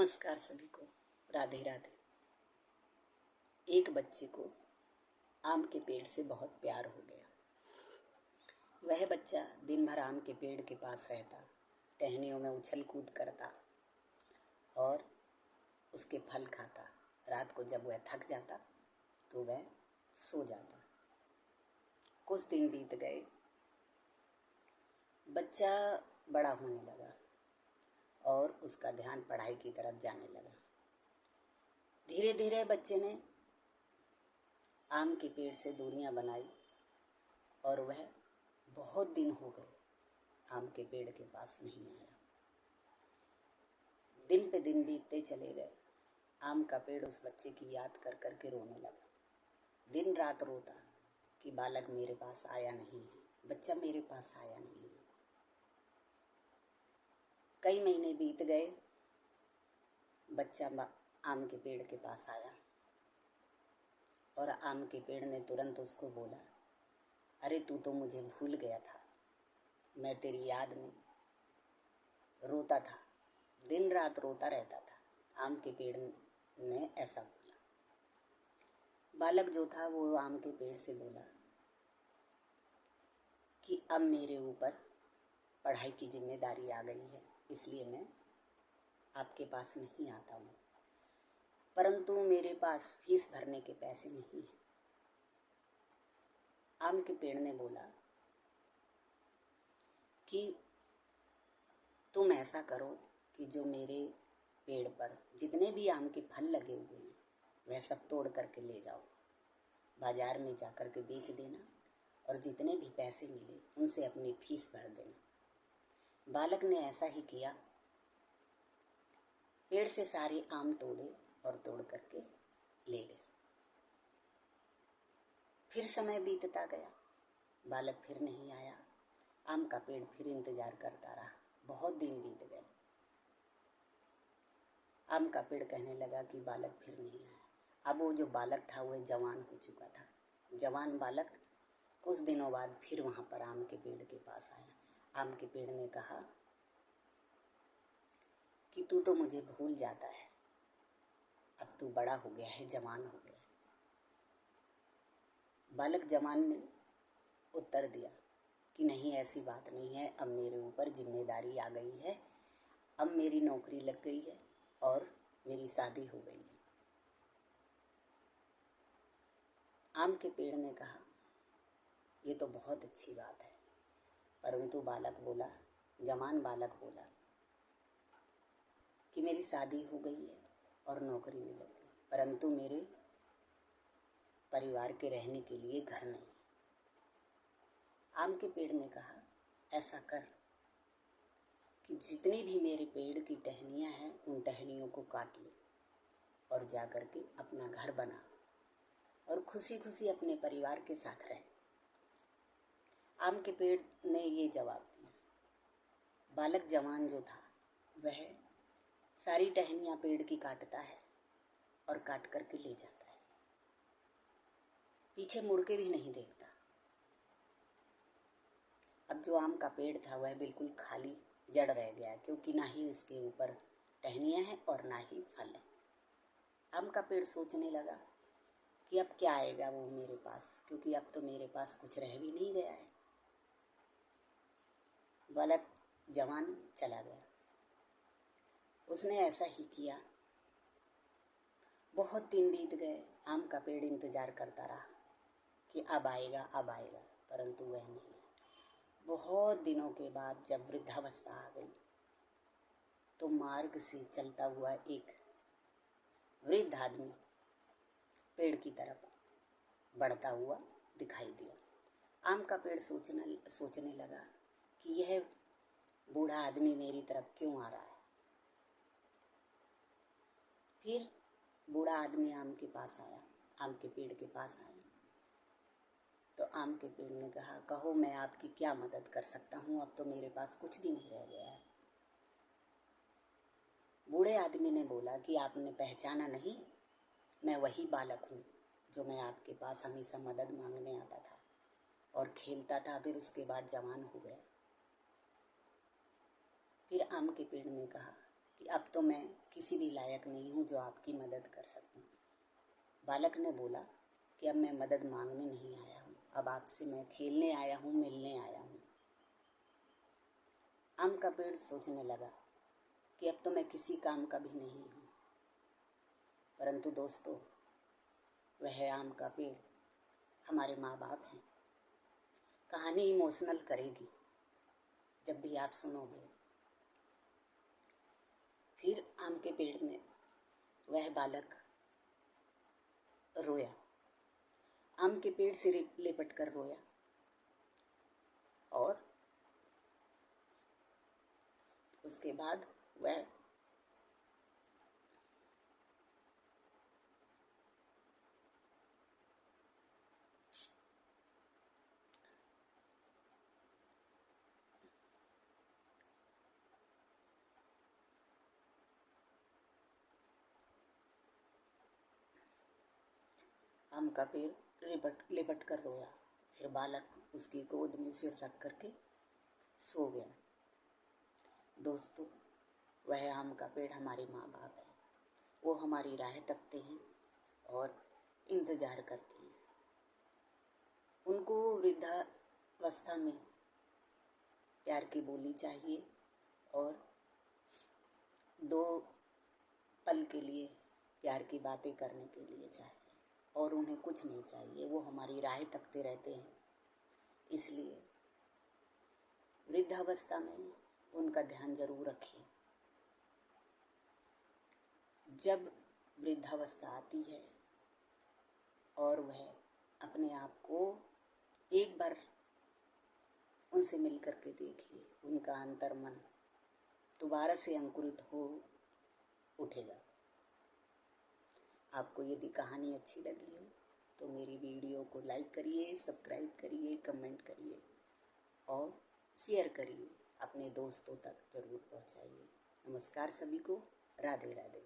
नमस्कार सभी को। राधे राधे। एक बच्चे को आम के पेड़ से बहुत प्यार हो गया। वह बच्चा दिन भर आम के पेड़ के पास रहता, टहनियों में उछल कूद करता और उसके फल खाता। रात को जब वह थक जाता तो वह सो जाता। कुछ दिन बीत गए, बच्चा बड़ा होने लगा और उसका ध्यान पढ़ाई की तरफ जाने लगा। धीरे धीरे बच्चे ने आम के पेड़ से दूरियां बनाई और वह बहुत दिन हो गए आम के पेड़ के पास नहीं आया। दिन पे दिन बीतते चले गए। आम का पेड़ उस बच्चे की याद कर कर के रोने लगा। दिन रात रोता कि बालक मेरे पास आया नहीं है, बच्चा मेरे पास आया नहीं है। कई महीने बीत गए, बच्चा आम के पेड़ के पास आया और आम के पेड़ ने तुरंत उसको बोला, अरे तू तो मुझे भूल गया था, मैं तेरी याद में रोता था, दिन रात रोता रहता था। आम के पेड़ ने ऐसा बोला। बालक जो था वो आम के पेड़ से बोला कि अब मेरे ऊपर पढ़ाई की जिम्मेदारी आ गई है, इसलिए मैं आपके पास नहीं आता हूँ, परंतु मेरे पास फीस भरने के पैसे नहीं हैं। आम के पेड़ ने बोला कि तुम ऐसा करो कि जो मेरे पेड़ पर जितने भी आम के फल लगे हुए हैं वह सब तोड़ करके ले जाओ, बाजार में जा कर के बेच देना और जितने भी पैसे मिले उनसे अपनी फीस भर देना। बालक ने ऐसा ही किया। पेड़ से सारे आम तोड़े और तोड़ करके ले गए। फिर समय बीतता गया, बालक फिर नहीं आया। आम का पेड़ फिर इंतजार करता रहा। बहुत दिन बीत गए। आम का पेड़ कहने लगा कि बालक फिर नहीं आया। अब वो जो बालक था वह जवान हो चुका था। जवान बालक कुछ दिनों बाद फिर वहां पर आम के पेड़ के पास आया। आम के पेड़ ने कहा कि तू तो मुझे भूल जाता है, अब तू बड़ा हो गया है, जवान हो गया है। बालक जवान ने उत्तर दिया कि नहीं, ऐसी बात नहीं है, अब मेरे ऊपर जिम्मेदारी आ गई है, अब मेरी नौकरी लग गई है और मेरी शादी हो गई है। आम के पेड़ ने कहा ये तो बहुत अच्छी बात है, परंतु बालक बोला, जवान बालक बोला कि मेरी शादी हो गई है और नौकरी में लग गई, परंतु मेरे परिवार के रहने के लिए घर नहीं। आम के पेड़ ने कहा ऐसा कर कि जितनी भी मेरे पेड़ की टहनियाँ हैं उन टहनियों को काट ले और जा कर के अपना घर बना और खुशी खुशी अपने परिवार के साथ रहे। आम के पेड़ ने ये जवाब दिया। बालक जवान जो था वह सारी टहनियाँ पेड़ की काटता है और काट करके ले जाता है, पीछे मुड़ के भी नहीं देखता। अब जो आम का पेड़ था वह बिल्कुल खाली जड़ रह गया, क्योंकि ना ही उसके ऊपर टहनियाँ हैं और ना ही फल है। आम का पेड़ सोचने लगा कि अब क्या आएगा वो मेरे पास, क्योंकि अब तो मेरे पास कुछ रह भी नहीं गया है। बालक जवान चला गया। उसने ऐसा ही किया। बहुत दिन बीत गए। आम का पेड़ इंतजार करता रहा कि अब आएगा अब आएगा, परंतु वह नहीं आया। बहुत दिनों के बाद जब वृद्धावस्था आ गई तो मार्ग से चलता हुआ एक वृद्ध आदमी पेड़ की तरफ बढ़ता हुआ दिखाई दिया। आम का पेड़ सोचने लगा कि यह बूढ़ा आदमी मेरी तरफ क्यों आ रहा है। फिर बूढ़ा आदमी आम के पास आया, आम के पेड़ के पास आया तो आम के पेड़ ने कहा, कहो मैं आपकी क्या मदद कर सकता हूँ, अब तो मेरे पास कुछ भी नहीं रह गया है। बूढ़े आदमी ने बोला कि आपने पहचाना नहीं, मैं वही बालक हूँ जो मैं आपके पास हमेशा मदद मांगने आता था और खेलता था, फिर उसके बाद जवान हो गया। फिर आम के पेड़ ने कहा कि अब तो मैं किसी भी लायक नहीं हूँ जो आपकी मदद कर सकूं। बालक ने बोला कि अब मैं मदद मांगने नहीं आया हूँ, अब आपसे मैं खेलने आया हूँ, मिलने आया हूँ। आम का पेड़ सोचने लगा कि अब तो मैं किसी काम का भी नहीं हूँ। परंतु दोस्तों, वह आम का पेड़ हमारे माँ बाप हैं। कहानी इमोशनल करेगी जब भी आप सुनोगे। फिर आम के पेड़ में वह बालक रोया, आम के पेड़ से लिपट कर रोया और उसके बाद वह आम का पेड़ लिपट कर रोया। फिर बालक उसकी गोद में सिर रख करके सो गया। दोस्तों, वह आम का पेड़ हमारे माँ बाप है। वो हमारी राह तकते हैं और इंतजार करते हैं। उनको वृद्धावस्था में प्यार की बोली चाहिए और 2 पल के लिए प्यार की बातें करने के लिए चाहिए, और उन्हें कुछ नहीं चाहिए। वो हमारी राह तकते रहते हैं। इसलिए वृद्धावस्था में उनका ध्यान जरूर रखिए। जब वृद्धावस्था आती है और वह अपने आप को एक बार उनसे मिल करके देखिए, उनका अंतर्मन दोबारा से अंकुरित हो उठेगा। आपको यदि कहानी अच्छी लगी हो तो मेरी वीडियो को लाइक करिए, सब्सक्राइब करिए, कमेंट करिए और शेयर करिए। अपने दोस्तों तक जरूर पहुंचाइए। नमस्कार सभी को। राधे राधे।